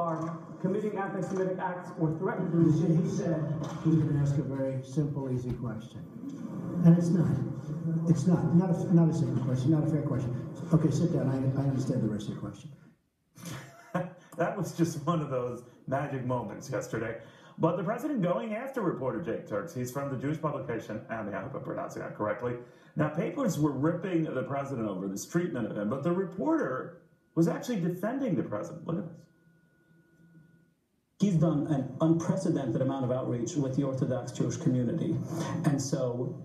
are committing anti-Semitic acts or threatening to. He said he was going to ask a very simple, easy question. And it's not. It's not a simple question, not a fair question. Okay, sit down. I understand the rest of your question. That was just one of those magic moments yesterday. But the president going after reporter Jake Turks. He's from the Jewish publication, I hope I'm pronouncing that correctly. Now, papers were ripping the president over this treatment of him, but the reporter was actually defending the president. Look at this. He's done an unprecedented amount of outreach with the Orthodox Jewish community. And so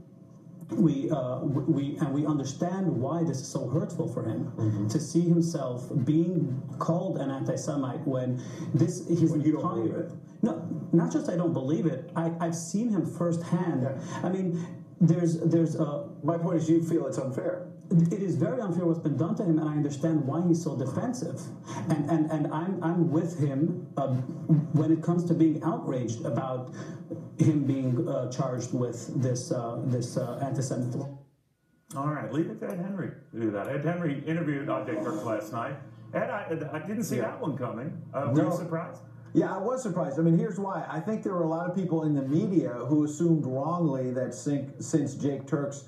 we understand why this is so hurtful for him, to see himself being called an anti-Semite when this his you don't believe it. No, not just I don't believe it. I've seen him firsthand. Yeah. I mean, there's my point is you feel it's unfair. It is very unfair what's been done to him, and I understand why he's so defensive. And I'm with him when it comes to being outraged about him being charged with this anti-Semitism. All right, leave it to Ed Henry to do that. Ed Henry interviewed Jake Turks last night. Ed, I didn't see that one coming. Were you surprised? Yeah, I was surprised. I mean, here's why. I think there were a lot of people in the media who assumed wrongly that since Jake Turks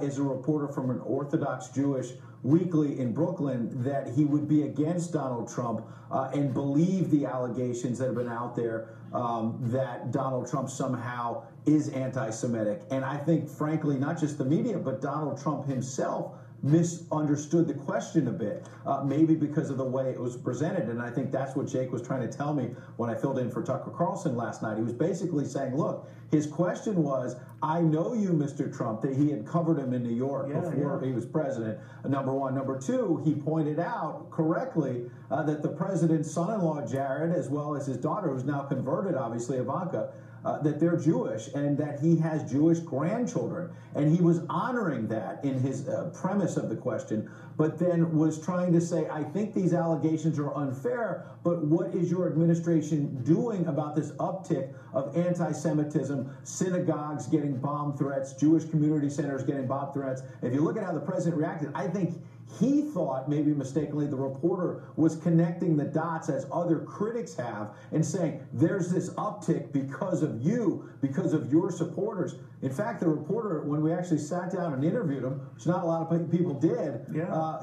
is a reporter from an Orthodox Jewish weekly in Brooklyn, that he would be against Donald Trump and believe the allegations that have been out there that Donald Trump somehow is anti-Semitic. And I think, frankly, not just the media, but Donald Trump himself misunderstood the question a bit, maybe because of the way it was presented. And I think that's what Jake was trying to tell me when I filled in for Tucker Carlson last night. He was basically saying, look, his question was, I know you, Mr. Trump, that he had covered him in New York before he was president, number one. Number two, he pointed out correctly that the president's son-in-law, Jared, as well as his daughter, who's now converted, obviously, Ivanka, that they're Jewish and that he has Jewish grandchildren. And he was honoring that in his premise of the question, but then was trying to say, I think these allegations are unfair, but what is your administration doing about this uptick of anti-Semitism, synagogues getting bomb threats, Jewish community centers getting bomb threats? If you look at how the president reacted, I think he thought, maybe mistakenly, the reporter was connecting the dots as other critics have and saying, there's this uptick because of you, because of your supporters. In fact, the reporter, when we actually sat down and interviewed him, which not a lot of people did,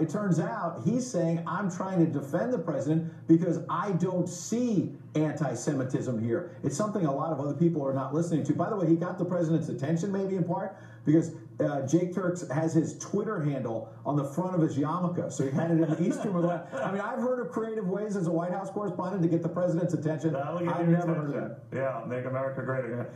it turns out he's saying, I'm trying to defend the president because I don't see anti-Semitism here. It's something a lot of other people are not listening to. By the way, he got the president's attention maybe in part because Jake Turks has his Twitter handle on the front of his yarmulke. So he had it in the Eastern. I mean, I've heard of creative ways as a White House correspondent to get the president's attention. I've never heard of that. Yeah, make America great again.